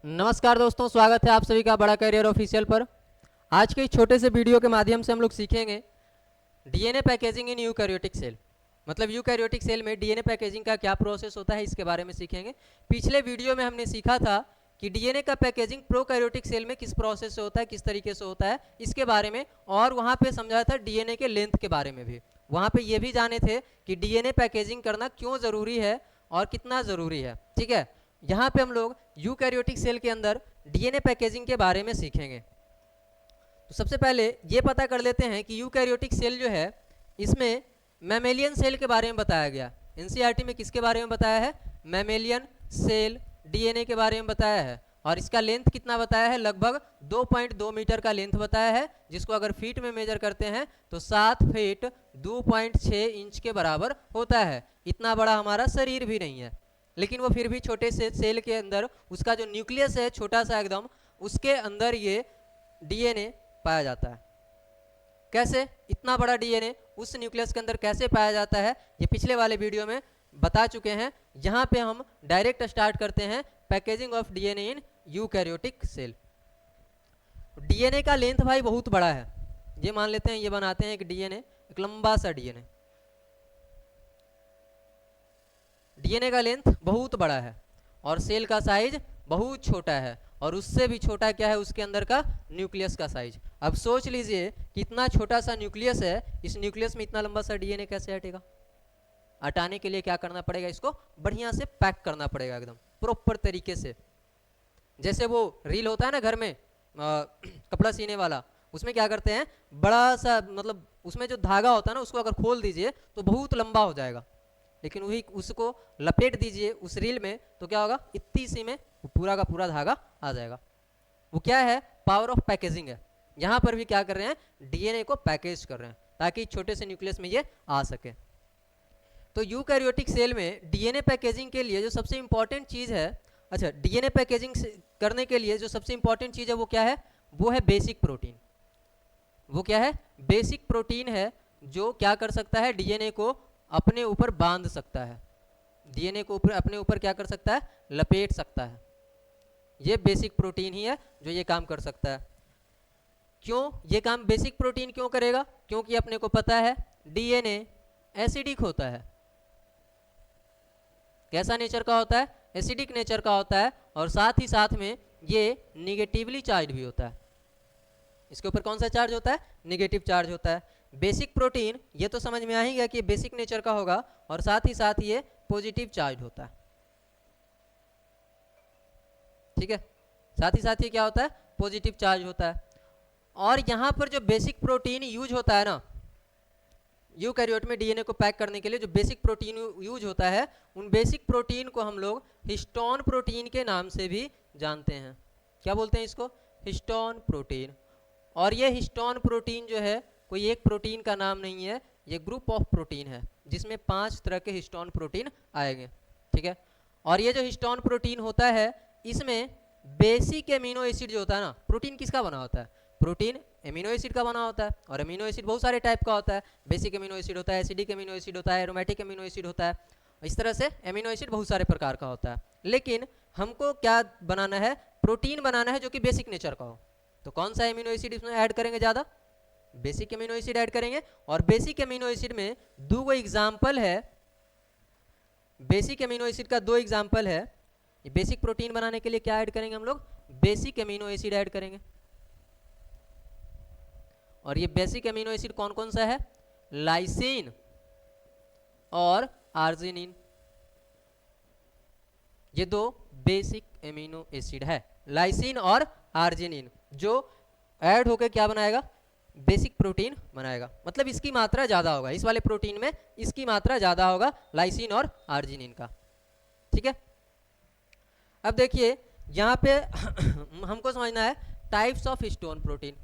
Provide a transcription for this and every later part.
नमस्कार दोस्तों, स्वागत है आप सभी का बड़ा करियर ऑफिशियल पर। आज के इस छोटे से वीडियो के माध्यम से हम लोग सीखेंगे DNA packaging in eukaryotic cell. मतलब यूकैरियोटिक सेल में डीएनए पैकेजिंग का क्या प्रोसेस होता है, इसके बारे में सीखेंगे। पिछले वीडियो में हमने सीखा था कि डीएनए का पैकेजिंग प्रोकैरियोटिक सेल में किस प्रोसेस से होता है, किस तरीके से होता है, इसके बारे में। और वहाँ पे समझाया था डीएनए के लेंथ के बारे में भी। वहाँ पे ये भी जाने थे कि डीएनए पैकेजिंग करना क्यों ज़रूरी है और कितना ज़रूरी है। ठीक है, यहाँ पे हम लोग यूकैरियोटिक सेल के अंदर डीएनए पैकेजिंग के बारे में सीखेंगे। तो सबसे पहले ये पता कर लेते हैं कि यूकैरियोटिक सेल जो है, इसमें मैमेलियन सेल के बारे में बताया गया। एनसीईआरटी में किसके बारे में बताया है? मैमेलियन सेल डीएनए के बारे में बताया है। और इसका लेंथ कितना बताया है? लगभग 2.2 मीटर का लेंथ बताया है, जिसको अगर फीट में मेजर करते हैं तो 7 फीट 2.6 इंच के बराबर होता है। इतना बड़ा हमारा शरीर भी नहीं है, लेकिन वो फिर भी छोटे से सेल के अंदर उसका जो न्यूक्लियस है छोटा सा एकदम, उसके अंदर ये डीएनए पाया जाता है। कैसे? इतना बड़ा डीएनए उस न्यूक्लियस के अंदर कैसे पाया जाता है, ये पिछले वाले वीडियो में बता चुके हैं। यहाँ पे हम डायरेक्ट स्टार्ट करते हैं packaging of DNA in eukaryotic cell. DNA का लेंथ भाई बहुत बड़ा है। ये मान लेते हैं, ये बनाते हैं एक डीएनए, एक लंबा सा डीएनए। डीएनए का लेंथ बहुत बड़ा है और सेल का साइज बहुत छोटा है, और उससे भी छोटा क्या है? उसके अंदर का न्यूक्लियस का साइज। अब सोच लीजिए कि इतना छोटा सा न्यूक्लियस है, इस न्यूक्लियस में इतना लंबा सा डीएनए कैसे हटेगा? हटाने के लिए क्या करना पड़ेगा? इसको बढ़िया से पैक करना पड़ेगा एकदम प्रॉपर तरीके से। जैसे वो रील होता है ना घर में, कपड़ा सीने वाला, उसमें क्या करते हैं, बड़ा सा मतलब उसमें जो धागा होता है ना, उसको अगर खोल दीजिए तो बहुत लंबा हो जाएगा, लेकिन वही उसको लपेट दीजिए उस रील में तो क्या होगा? इतनी सी में पूरा का पूरा धागा आ जाएगा। वो क्या है? पावर ऑफ पैकेजिंग है। यहाँ पर भी क्या कर रहे हैं? डीएनए को पैकेज कर रहे हैं ताकि छोटे से न्यूक्लियस में ये आ सके। तो यूकैरियोटिक सेल में डीएनए पैकेजिंग के लिए जो सबसे इंपॉर्टेंट चीज़ है, अच्छा, डीएनए पैकेजिंग करने के लिए जो सबसे इंपॉर्टेंट चीज़ है वो क्या है? वो है बेसिक प्रोटीन। वो क्या है? बेसिक प्रोटीन है, जो क्या कर सकता है? डीएनए को अपने ऊपर बांध सकता है, डीएनए को ऊपर अपने ऊपर क्या कर सकता है? लपेट सकता है। ये बेसिक प्रोटीन ही है जो ये काम कर सकता है। क्यों ये काम बेसिक प्रोटीन क्यों करेगा? क्योंकि अपने को पता है डीएनए एसिडिक होता है। कैसा नेचर का होता है? एसिडिक नेचर का होता है, और साथ ही साथ में ये निगेटिवली चार्ज भी होता है। इसके ऊपर कौन सा चार्ज होता है? निगेटिव चार्ज होता है। बेसिक प्रोटीन, ये तो समझ में आ ही गया कि बेसिक नेचर का होगा, और साथ ही साथ ये पॉजिटिव चार्ज होता है। ठीक है, साथ ही साथ ये क्या होता है? पॉजिटिव चार्ज होता है। और यहाँ पर जो बेसिक प्रोटीन यूज होता है ना, यूकैरियोट में डीएनए को पैक करने के लिए जो बेसिक प्रोटीन यूज होता है, उन बेसिक प्रोटीन को हम लोग हिस्टोन प्रोटीन के नाम से भी जानते हैं। क्या बोलते हैं इसको? Histone protein. और ये हिस्टोन प्रोटीन जो है, कोई एक प्रोटीन का नाम नहीं है, ये ग्रुप ऑफ प्रोटीन है जिसमें 5 तरह के हिस्टोन प्रोटीन आएंगे। ठीक है, और ये जो हिस्टोन प्रोटीन होता है, इसमें बेसिक एमिनो एसिड जो होता है ना, प्रोटीन किसका बना होता है? प्रोटीन एमिनो एसिड का बना होता है, और एमिनो एसिड बहुत सारे टाइप का होता है। बेसिक एमिनो एसिड होता है, एसिडिक एमिनो एसिड होता है, एरोमेटिक एमिनो एसिड होता है। इस तरह से एमिनो एसिड बहुत सारे प्रकार का होता है, लेकिन हमको क्या बनाना है? प्रोटीन बनाना है जो कि बेसिक नेचर का हो। तो कौन सा एमिनो एसिड इसमें ऐड करेंगे? ज़्यादा बेसिक एमिनो एसिड ऐड करेंगे। और बेसिक एमिनो एसिड में 2 एग्जाम्पल है, बेसिक एमिनो एसिड का 2 एग्जाम्पल है। बेसिक प्रोटीन बनाने के लिए क्या ऐड करेंगे हम लोग? बेसिक एमिनो एसिड ऐड करेंगे। और ये बेसिक एमिनो एसिड कौन कौन सा है? लाइसिन और आर्जिनिन। ये 2 बेसिक एमिनो एसिड है, लाइसिन और आर्जिनिन, जो ऐड होकर क्या बनाएगा? बेसिक प्रोटीन बनाएगा। मतलब इसकी मात्रा ज़्यादा होगा, इस वाले प्रोटीन में इसकी मात्रा ज़्यादा होगा, लाइसिन और आर्जिनिन का। ठीक है, अब देखिए यहाँ पे हमको समझना है types of histone protein.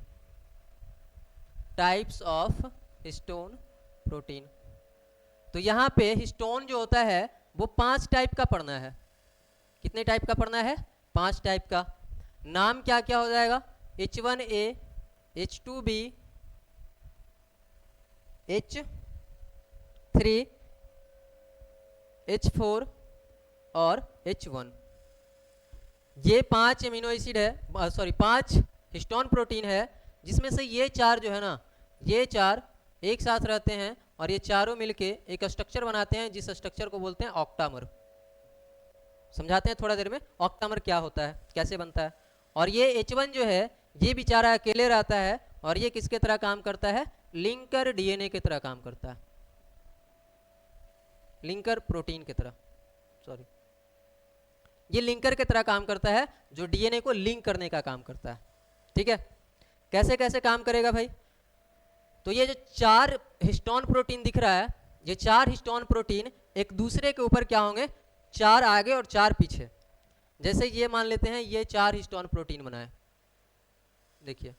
Types of histone protein. तो यहाँ पे हिस्टोन जो होता है वो 5 टाइप का पढ़ना है। कितने टाइप का पढ़ना है? 5 टाइप का। नाम क्या क्या हो जाएगा? H1A, H2B, H3, H4 और H1। ये 5 अमीनो एसिड है, सॉरी 5 हिस्टोन प्रोटीन है, जिसमें से ये 4 जो है ना, ये 4 एक साथ रहते हैं और ये चारों मिलके एक स्ट्रक्चर बनाते हैं, जिस स्ट्रक्चर को बोलते हैं ऑक्टामर। समझाते हैं थोड़ा देर में ऑक्टामर क्या होता है, कैसे बनता है। और ये H1 जो है, ये बेचारा अकेले रहता है और ये किसके तरह काम करता है, लिंकर डीएनए की तरह काम करता है, लिंकर प्रोटीन की तरह, सॉरी, ये लिंकर की तरह काम करता है, जो डीएनए को लिंक करने का काम करता है। ठीक है, कैसे कैसे काम करेगा भाई? तो ये जो 4 हिस्टोन प्रोटीन दिख रहा है, ये 4 हिस्टोन प्रोटीन एक दूसरे के ऊपर क्या होंगे, 4 आगे और 4 पीछे। जैसे ये मान लेते हैं ये 4 हिस्टोन प्रोटीन बनाए, देखिए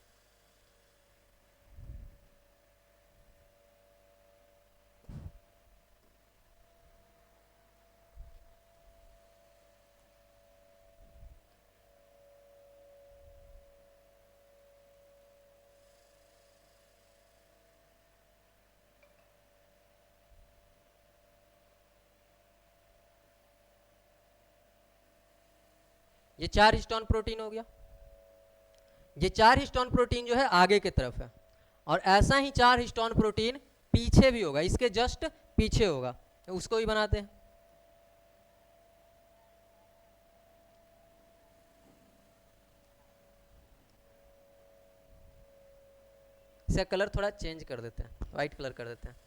ये 4 हिस्टोन प्रोटीन हो गया। ये 4 हिस्टोन प्रोटीन जो है आगे की तरफ है, और ऐसा ही 4 हिस्टोन प्रोटीन पीछे भी होगा, इसके जस्ट पीछे होगा, तो उसको भी बनाते हैं। इसका कलर थोड़ा चेंज कर देते हैं, वाइट कलर कर देते हैं।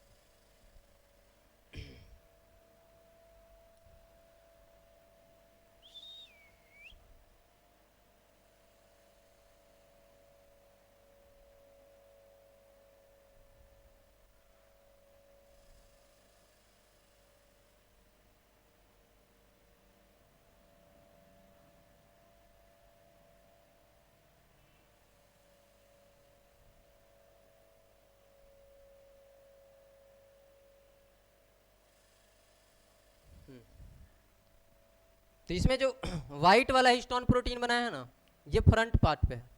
तो इसमें जो व्हाइट वाला हिस्टोन प्रोटीन बनाया है ना, ये फ्रंट पार्ट पे है,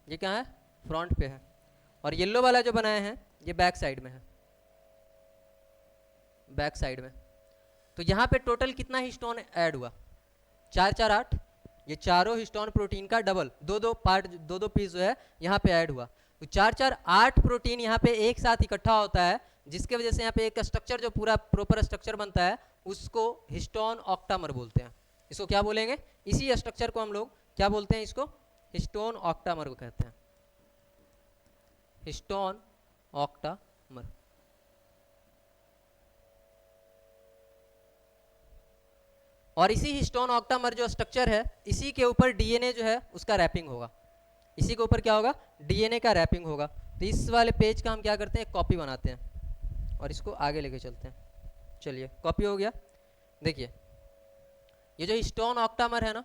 ये क्या है, फ्रंट पे है। और येलो वाला जो बनाया है ये बैक साइड में है, बैक साइड में। तो यहाँ पे टोटल कितना हिस्टोन ऐड हुआ, 4 4 8, ये चारों हिस्टोन प्रोटीन का डबल, दो दो पार्ट, दो दो पीस जो है यहाँ पे ऐड हुआ। तो 4 4 8 प्रोटीन यहाँ पे एक साथ इकट्ठा होता है, जिसके वजह से यहाँ पे एक स्ट्रक्चर जो पूरा प्रॉपर स्ट्रक्चर बनता है, उसको हिस्टोन ऑक्टामर बोलते हैं। इसको क्या बोलेंगे, इसी स्ट्रक्चर को हम लोग क्या बोलते हैं, इसको हिस्टोन ऑक्टामर को कहते हैं, हिस्टोन ऑक्टामर। और इसी हिस्टोन ऑक्टामर जो स्ट्रक्चर है, इसी के ऊपर डीएनए जो है उसका रैपिंग होगा, इसी के ऊपर क्या होगा, डीएनए का रैपिंग होगा। तो इस वाले पेज का हम क्या करते हैं, कॉपी बनाते हैं और इसको आगे लेके चलते हैं। चलिए कॉपी हो गया। देखिए ये जो हिस्टोन ऑक्टामर है ना,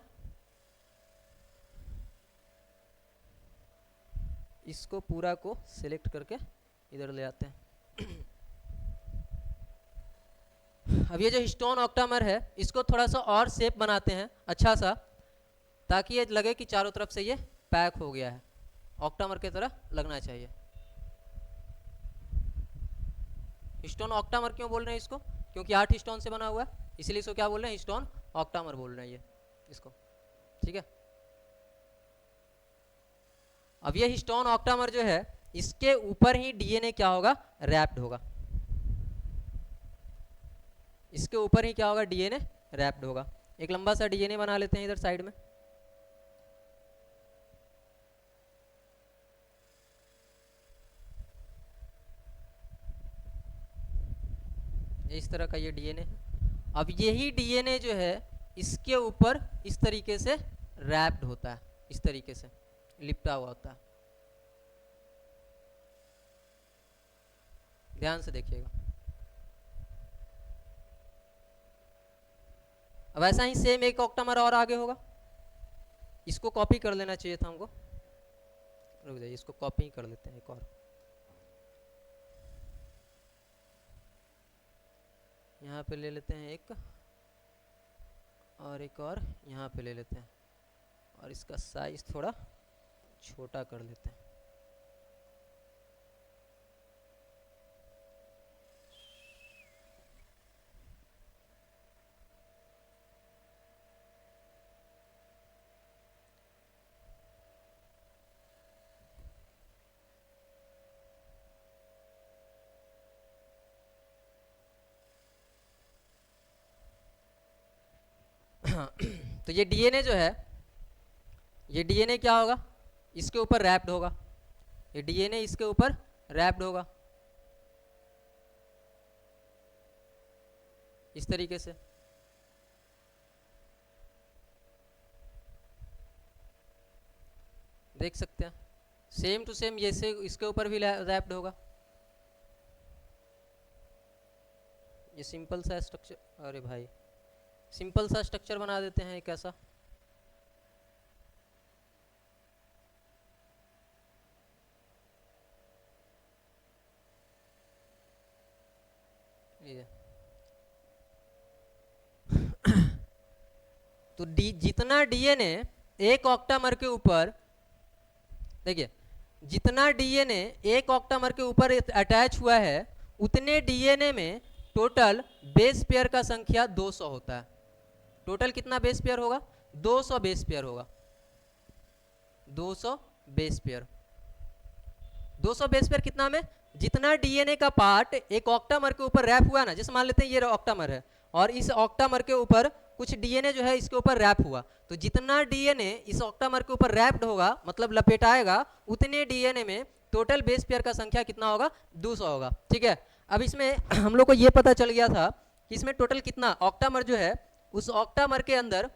इसको पूरा को सिलेक्ट करके इधर ले आते हैं। अब ये जो हिस्टोन ऑक्टामर है, इसको थोड़ा सा और शेप बनाते हैं अच्छा सा, ताकि ये लगे कि चारों तरफ से ये पैक हो गया है, ऑक्टामर की तरह लगना चाहिए। हिस्टोन ऑक्टामर क्यों बोल रहे हैं इसको, क्योंकि 8 हिस्टोन से बना हुआ है, इसलिए इसको क्या बोल रहे हैं, हिस्टोन ऑक्टामर बोल रहे हैं ये इसको। ठीक है, अब ये हिस्टोन ऑक्टामर जो है, इसके ऊपर ही डीएनए क्या होगा, रैप्ड होगा, इसके ऊपर ही क्या होगा, डीएनए रैप्ड होगा। एक लंबा सा डीएनए बना लेते हैं इधर साइड में। इस तरह का ये डीएनए है। अब यही डीएनए जो है, इसके ऊपर इस तरीके से रैप्ड होता है, इस तरीके से लिपटा हुआ होता है। ध्यान से देखिएगा। अब ऐसा ही सेम एक ऑक्टामर और आगे होगा, इसको कॉपी कर लेना चाहिए था हमको, रुक जाइए, इसको कॉपी कर लेते हैं एक और। यहाँ पे ले लेते हैं एक, और एक और यहाँ पे ले लेते हैं, और इसका साइज थोड़ा छोटा कर लेते हैं। तो ये डीएनए जो है, ये डीएनए क्या होगा, इसके ऊपर रैप्ड होगा, ये डीएनए इसके ऊपर रैप्ड होगा इस तरीके से। देख सकते हैं सेम टू सेम ये से इसके ऊपर भी रैप्ड होगा। ये सिंपल सा स्ट्रक्चर, अरे भाई सिंपल सा स्ट्रक्चर बना देते हैं एक ऐसा। ये तो जितना डीएनए एक ऑक्टामर के ऊपर, देखिए जितना डीएनए एक ऑक्टामर के ऊपर अटैच हुआ है उतने डीएनए में टोटल बेस पेयर का संख्या 200 होता है। टोटल कितना बेस पेयर होगा, 200 बेस पेयर होगा, 200 बेस पेयर। 200 बेस पेयर कितना में, जितना डीएनए का पार्ट एक ऑक्टामर के ऊपर रैप हुआ ना, जैसे मान लेते हैं ये ऑक्टामर है और इस ऑक्टामर के ऊपर कुछ डीएनए जो है इसके ऊपर रैप हुआ, तो जितना डीएनए इस ऑक्टामर के ऊपर रैप्ड होगा मतलब लपेटाएगा, उतने डीएनए में टोटल बेस पेयर का संख्या कितना होगा, 200 होगा। ठीक है, अब इसमें हम लोग को ये पता चल गया था कि इसमें टोटल कितना ऑक्टामर जो है, उस ऑक्टामर के अंदर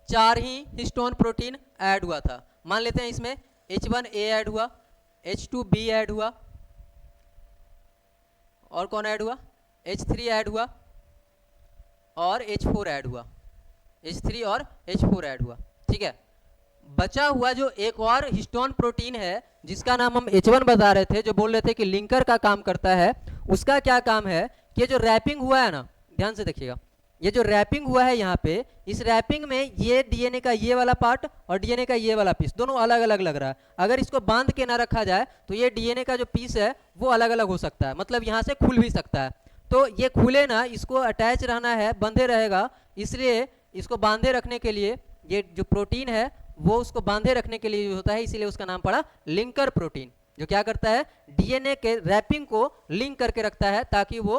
4 ही हिस्टोन प्रोटीन ऐड हुआ था। मान लेते हैं इसमें H1A ऐड हुआ, H2B ऐड हुआ, और कौन ऐड हुआ, H3 ऐड हुआ और H4 ऐड हुआ, H3 और H4 ऐड हुआ। ठीक है, बचा हुआ जो एक और हिस्टोन प्रोटीन है जिसका नाम हम H1 बता रहे थे, जो बोल रहे थे कि लिंकर का काम करता है, उसका क्या काम है कि जो रैपिंग हुआ है ना, ध्यान से देखिएगा, ये जो रैपिंग हुआ है यहाँ पे, इस रैपिंग में ये डीएनए का ये वाला पार्ट और डीएनए का ये वाला पीस दोनों अलग अलग लग रहा है। अगर इसको बांध के ना रखा जाए तो ये डीएनए का जो पीस है वो अलग अलग हो सकता है, मतलब यहाँ से खुल भी सकता है। तो ये खुले ना, इसको अटैच रहना है, बंधे रहेगा, इसलिए इसको बांधे रखने के लिए ये जो प्रोटीन है वो उसको बांधे रखने के लिए होता है, इसीलिए उसका नाम पड़ा लिंकर प्रोटीन, जो क्या करता है डीएनए के रैपिंग को लिंक करके रखता है ताकि वो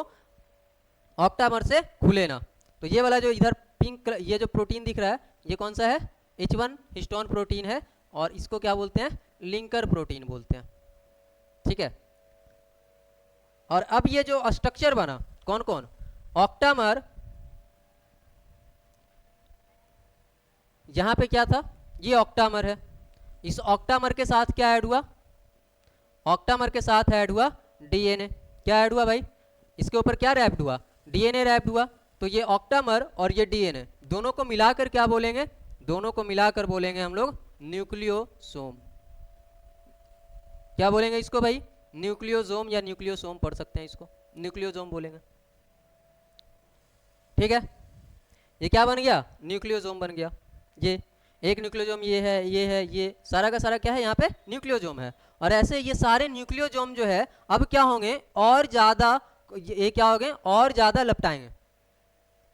ऑक्टामर से खुले ना। तो ये वाला जो इधर पिंक ये जो प्रोटीन दिख रहा है ये कौन सा है, H1 हिस्टोन प्रोटीन है और इसको क्या बोलते हैं, लिंकर प्रोटीन बोलते हैं। ठीक है, और अब ये जो स्ट्रक्चर बना कौन कौन, ऑक्टामर, यहां पे क्या था, ये ऑक्टामर है, इस ऑक्टामर के साथ क्या ऐड हुआ, ऑक्टामर के साथ ऐड हुआ डीएनए। क्या ऐड हुआ भाई, इसके ऊपर क्या रैप्ड हुआ, डीएनए रैप्ड हुआ। तो ये ऑक्टामर और ये डीएनए दोनों को मिलाकर क्या बोलेंगे, दोनों को मिलाकर बोलेंगे हम लोग न्यूक्लियोसोम। क्या बोलेंगे इसको भाई, न्यूक्लियोसोम या न्यूक्लियोसोम पढ़ सकते हैं, इसको न्यूक्लियोसोम बोलेंगे। ठीक है, ये क्या बन गया, न्यूक्लियोसोम बन गया। ये एक न्यूक्लियोसोम ये है, ये है, ये सारा का सारा क्या है यहाँ पे न्यूक्लियोसोम है। और ऐसे ये सारे न्यूक्लियोसोम जो है अब क्या होंगे, और ज्यादा, ये क्या होंगे, और ज्यादा लपटाएंगे,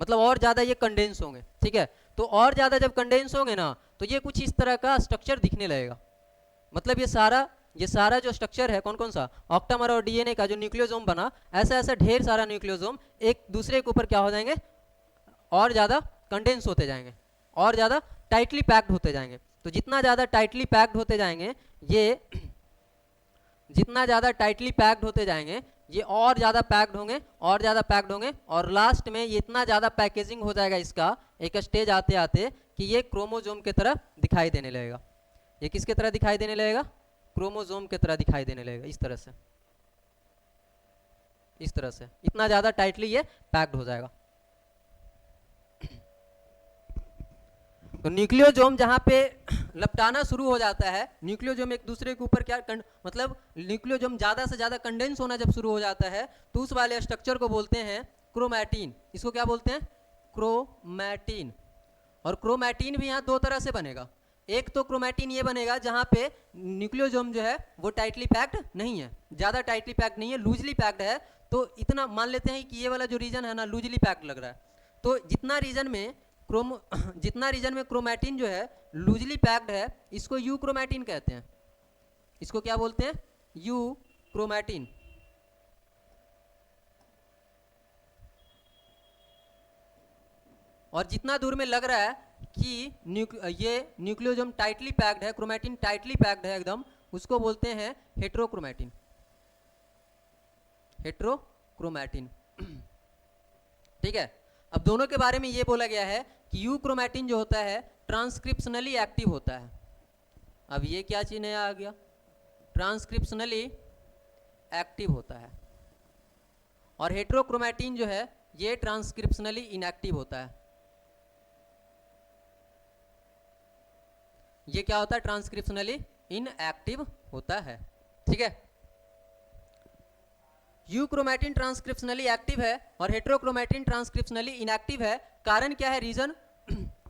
मतलब और ज्यादा ये कंडेंस होंगे। ठीक है, तो और ज्यादा जब कंडेंस होंगे ना तो ये कुछ इस तरह का स्ट्रक्चर दिखने लगेगा, मतलब ये सारा जो स्ट्रक्चर है कौन कौन सा, ऑक्टामर और डीएनए का जो न्यूक्लियोसोम बना, ऐसा ऐसा ढेर सारा न्यूक्लियोसोम एक दूसरे के ऊपर क्या हो जाएंगे, और ज्यादा कंडेंस होते जाएंगे, और ज्यादा टाइटली पैक्ड होते जाएंगे। तो जितना ज्यादा टाइटली पैक्ड होते जाएंगे ये, जितना ज्यादा टाइटली पैक्ड होते जाएंगे ये और ज्यादा पैक्ड होंगे, और ज्यादा पैक्ड होंगे, और लास्ट में ये इतना ज्यादा पैकेजिंग हो जाएगा इसका एक स्टेज आते आते कि ये क्रोमोसोम की तरह दिखाई देने लगेगा। ये किसके तरह दिखाई देने लगेगा, क्रोमोसोम की तरह दिखाई देने लगेगा, इस तरह से, इस तरह से, इतना ज्यादा टाइटली ये पैक्ड हो जाएगा। तो न्यूक्लियोसोम जहां पे लपटाना शुरू हो जाता है, न्यूक्लियोसोम एक दूसरे के ऊपर क्या मतलब न्यूक्लियोसोम ज्यादा से ज्यादा कंडेंस होना जब शुरू हो जाता है तो उस वाले स्ट्रक्चर को बोलते हैं क्रोमैटिन। इसको क्या बोलते हैं, क्रोमैटिन। और क्रोमैटिन भी यहाँ दो तरह से बनेगा, एक तो क्रोमैटिन ये बनेगा जहां पे न्यूक्लियोसोम जो है वो टाइटली पैक्ड नहीं है, ज्यादा टाइटली पैक्ड नहीं है, लूजली पैक्ड है। तो इतना मान लेते हैं कि ये वाला जो रीजन है ना लूजली पैक्ड लग रहा है, तो जितना रीजन में क्रोमैटिन जो है लूजली पैक्ड है इसको यू क्रोमैटिन कहते हैं। इसको क्या बोलते हैं, यू क्रोमैटिन। और जितना दूर में लग रहा है कि ये न्यूक्लियोसोम टाइटली पैक्ड है, क्रोमैटिन टाइटली पैक्ड है एकदम, उसको बोलते हैं हेट्रोक्रोमैटिन। हेट्रोक्रोमैटिन ठीक है। अब दोनों के बारे में ये बोला गया है कि यू क्रोमैटिन जो होता है ट्रांसक्रिप्शनली एक्टिव होता है। अब ये क्या चीज नया आ गया, ट्रांसक्रिप्शनली एक्टिव होता है, और हेट्रोक्रोमैटिन जो है ये ट्रांसक्रिप्शनली इनएक्टिव होता है। ये क्या होता है, ट्रांसक्रिप्शनली इनएक्टिव होता है। ठीक है, यूक्रोमैटिन ट्रांसक्रिप्शनली एक्टिव है और हेट्रोक्रोमैटिन ट्रांसक्रिप्शनली इनएक्टिव है। कारण क्या है, रीजन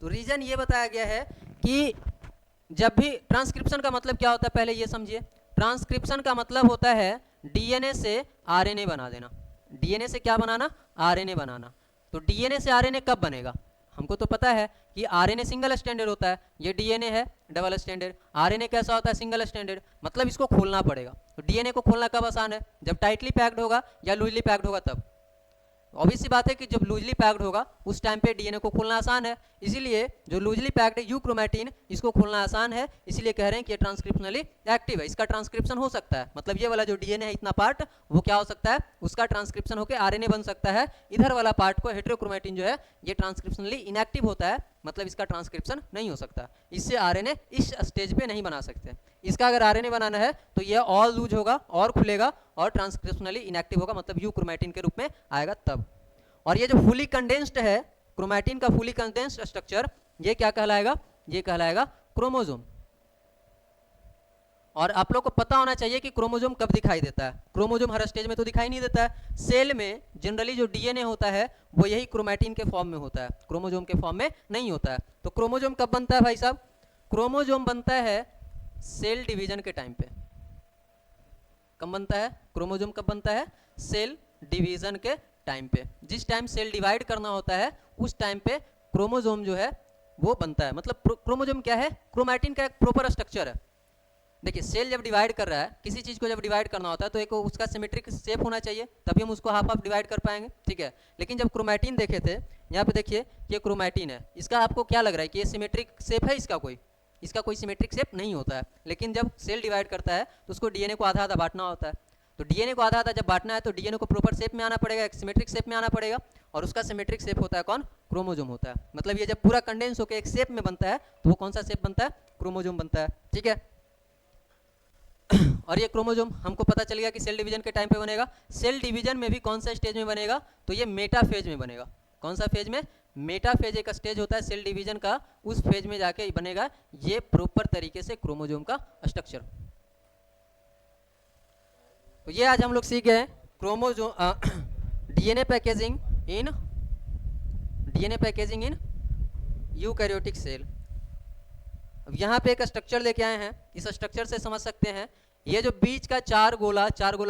तो रीजन ये बताया गया है कि जब भी ट्रांसक्रिप्शन का मतलब क्या होता है, पहले ये समझिए। ट्रांसक्रिप्शन का मतलब होता है डीएनए से आरएनए बना देना। डीएनए से क्या बनाना, आरएनए बनाना। तो डीएनए से आरएनए कब बनेगा, हमको तो पता है कि आरएनए सिंगल स्टैंडर्ड होता है, ये डीएनए है डबल स्टैंडर्ड। आरएनए कैसा होता है, सिंगल स्टैंडर्ड, मतलब इसको खोलना पड़ेगा। तो डीएनए को खोलना कब आसान है, जब टाइटली पैक्ड होगा या लूजली पैक्ड होगा तब। ऑब्वियस सी बात है कि जब लूजली पैक्ड होगा उस टाइम पे डीएनए को खोलना आसान है, इसीलिए जो लूजली पैक्ड है यूक्रोमैटिन, इसको खोलना आसान है, इसीलिए कह रहे हैं कि ये ट्रांसक्रिप्शनली एक्टिव है। इसका ट्रांसक्रिप्शन हो सकता है, मतलब ये वाला जो डीएनए है इतना पार्ट, वो क्या हो सकता है, उसका ट्रांसक्रिप्शन होकर आरएनए बन सकता है। इधर वाला पार्ट को हेट्रोक्रोमैटिन जो है ये ट्रांसक्रिप्शनली इनएक्टिव होता है, मतलब इसका ट्रांसक्रिप्शन नहीं हो सकता, इससे आरएनए इस स्टेज पे नहीं बना सकते। इसका अगर आरएनए बनाना है तो ये और लूज होगा और खुलेगा और ट्रांसक्रिप्शनली इनएक्टिव होगा, मतलब यूक्रोमैटिन के रूप में आएगा तब। और ये जो फुली कंडेंस्ड है, क्रोमैटिन का फुली कंडेंस्ड स्ट्रक्चर, ये क्या कहलाएगा, ये कहलाएगा क्रोमोसोम। और आप लोग को पता होना चाहिए कि क्रोमोसोम कब दिखाई देता है। क्रोमोसोम हर स्टेज में तो दिखाई नहीं देता है। सेल में जनरली जो डीएनए होता है वो यही क्रोमैटिन के फॉर्म में होता है, क्रोमोसोम के फॉर्म में नहीं होता है। तो क्रोमोसोम कब बनता है भाई साहब, क्रोमोसोम बनता है सेल डिवीजन के टाइम पे। कब बनता है क्रोमोसोम, कब बनता है, सेल डिवीजन के टाइम पे। जिस टाइम सेल डिवाइड करना होता है उस टाइम पे क्रोमोसोम जो है वो बनता है। मतलब क्रोमोसोम क्या है, क्रोमैटिन का एक प्रॉपर स्ट्रक्चर है। देखिए सेल जब डिवाइड कर रहा है, किसी चीज को जब डिवाइड करना होता है तो एक उसका सिमेट्रिक शेप होना चाहिए, तभी हम उसको हाफ हाफ डिवाइड कर पाएंगे। ठीक है, लेकिन जब क्रोमैटिन देखे थे, यहाँ पे देखिए ये क्रोमैटिन है, इसका आपको क्या लग रहा है कि ये सिमेट्रिक शेप है, इसका कोई सिमेट्रिक शेप नहीं होता है। लेकिन जब सेल डिवाइड करता है तो उसको डीएनए को आधा आधा बांटना होता है। तो डीएनए को आधा आधा जब बांटना है तो डीएनए को प्रॉपर शेप में आना पड़ेगा, एक सिमेट्रिक शेप में आना पड़ेगा, और उसका सिमेट्रिक शेप होता है कौन, क्रोमोसोम होता है। मतलब ये जब पूरा कंडेंस होकर एक शेप में बनता है तो वो कौन सा शेप बनता है, क्रोमोसोम बनता है। ठीक है, और ये क्रोमोसोम हमको पता चल गया कि सेल डिवीजन के टाइम पे बनेगा। सेल डिवीजन में भी कौन सा स्टेज में बनेगा, तो ये मेटाफेज में बनेगा। कौन सा फेज में, मेटाफेज एक स्टेज होता है सेल डिवीजन का, उस फेज में जाके बनेगा ये प्रॉपर तरीके से क्रोमोसोम का स्ट्रक्चर। तो ये आज हम लोग सीख गए chromosome DNA packaging in eukaryotic cell. अब यहाँ पे एक स्ट्रक्चर लेके आए हैं, इस स्ट्रक्चर से समझ सकते हैं। ये जो बीच का चार गोला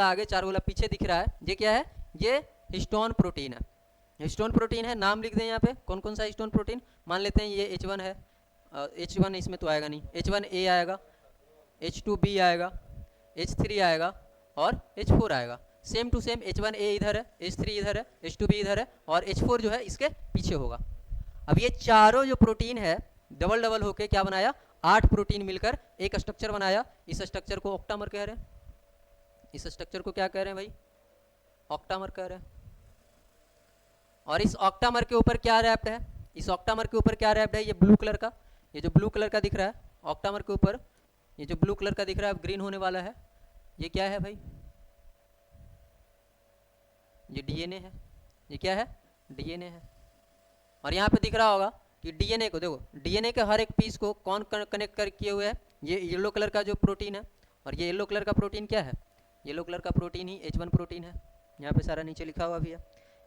आगे चार गोला पीछे दिख रहा है, ये क्या है, ये हिस्टोन प्रोटीन है। हिस्टोन प्रोटीन है, नाम लिख दें यहाँ पे कौन कौन सा हिस्टोन प्रोटीन। मान लेते हैं ये H1 है, H1 इसमें तो आएगा नहीं, H1A आएगा, H2B आएगा, H3 आएगा और H4 आएगा। सेम टू सेम H1A इधर है, H3 इधर है, H2B इधर है और H4 जो है इसके पीछे होगा। अब ये चारों जो प्रोटीन है डबल डबल होके क्या बनाया, 8 प्रोटीन मिलकर एक स्ट्रक्चर बनाया। इस स्ट्रक्चर को ऑक्टामर कह रहे हैं। इस स्ट्रक्चर को क्या कह रहे हैं भाई, ऑक्टामर कह रहे हैं। और इस ऑक्टामर के ऊपर क्या रैप्ड है, इस ऑक्टामर के ऊपर क्या रैप्ड है, ये ब्लू कलर का, ये जो ब्लू कलर का दिख रहा है ऑक्टामर के ऊपर, ये जो ब्लू कलर का दिख रहा है, ग्रीन होने वाला है, ये क्या है भाई, ये डीएनए है। ये क्या है, डीएनए है। और यहाँ पे दिख रहा होगा कि डीएनए को देखो, डीएनए के हर एक पीस को कौन कनेक्ट कर किए हुए है, ये येलो कलर का जो प्रोटीन है। और ये येलो कलर का प्रोटीन क्या है, येलो कलर का प्रोटीन ही H1 प्रोटीन है। यहाँ पे सारा नीचे लिखा हुआ भी है।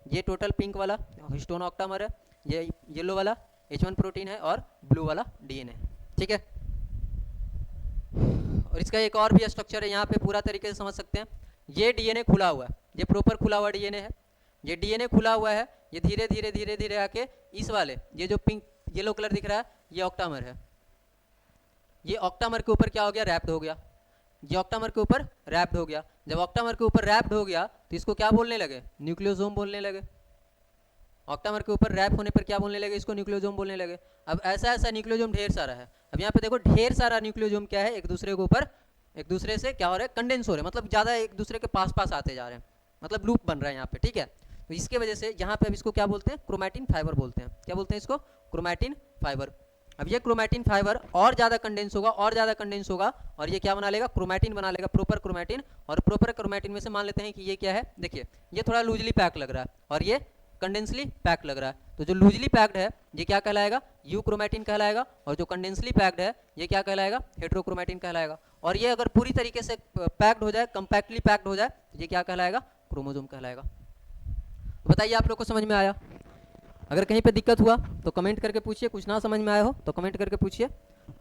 ये टोटल पिंक वाला हिस्टोन ऑक्टामर है, ये येलो वाला H1 प्रोटीन है और ब्लू वाला डीएनए। ठीक है, और इसका एक और भी स्ट्रक्चर है, यहाँ पे पूरा तरीके से समझ सकते हैं। ये डीएनए खुला हुआ है, ये प्रॉपर खुला हुआ डीएनए है। ये डीएनए खुला हुआ है, ये धीरे धीरे धीरे धीरे आके इस वाले ये जो पिंक येलो कलर दिख रहा है ये ऑक्टामर है। ये ऑक्टामर के ऊपर क्या हो गया, रैप्ड हो गया। ये ऑक्टामर के ऊपर रैप्ड हो गया। जब ऑक्टामर के ऊपर रैप्ड हो गया तो इसको क्या बोलने लगे, न्यूक्लियोसोम बोलने लगे। ऑक्टामर के ऊपर रैप होने पर क्या बोलने लगे, इसको न्यूक्लियोसोम बोलने लगे। अब ऐसा ऐसा न्यूक्लियोसोम ढेर सारा है। अब यहाँ पे देखो ढेर सारा न्यूक्लियोसोम क्या है, एक दूसरे के ऊपर, एक दूसरे से क्या हो रहा है, कंडेंस हो रहे हैं, मतलब ज़्यादा एक दूसरे के पास पास आते जा रहे हैं, मतलब लूप बन रहा है यहाँ पे, ठीक है। तो इसके वजह से यहाँ पे अब इसको क्या बोलते हैं, क्रोमैटिन फाइबर बोलते हैं। क्या बोलते हैं इसको, क्रोमैटिन फाइबर। अब ये क्रोमैटिन फाइबर और ज़्यादा कंडेंस होगा, और ज़्यादा कंडेंस होगा, और ये क्या बना लेगा, क्रोमैटिन बना लेगा, प्रॉपर क्रोमैटिन। और प्रॉपर क्रोमैटिन में से मान लेते हैं कि ये क्या है, देखिए ये थोड़ा लूजली पैक लग रहा है और ये कंडेंसली पैक लग रहा है। तो जो लूजली पैक्ड है ये क्या कहलाएगा, यू क्रोमैटिन कहलाएगा, और जो कंडेंसली पैक्ड है ये क्या कहलाएगा, हेट्रोक्रोमैटिन कहलाएगा। और ये अगर पूरी तरीके से पैक्ड हो जाए, कंपैक्टली पैक्ड हो जाए, तो ये क्या कहलाएगा, क्रोमोसोम कहलाएगा। बताइए आप लोग को समझ में आया? अगर कहीं पे दिक्कत हुआ तो कमेंट करके पूछिए, कुछ ना समझ में आया हो तो कमेंट करके पूछिए।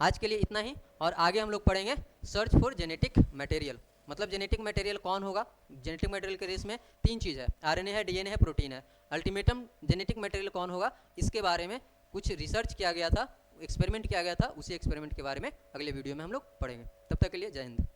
आज के लिए इतना ही, और आगे हम लोग पढ़ेंगे सर्च फॉर जेनेटिक मटेरियल। मतलब जेनेटिक मटेरियल कौन होगा। जेनेटिक मटेरियल के रेस में 3 चीज़ है, आरएनए है, डीएनए है, प्रोटीन है। अल्टीमेटम जेनेटिक मटेरियल कौन होगा, इसके बारे में कुछ रिसर्च किया गया था, एक्सपेरिमेंट किया गया था, उसी एक्सपेरिमेंट के बारे में अगले वीडियो में हम लोग पढ़ेंगे। तब तक के लिए जय हिंद।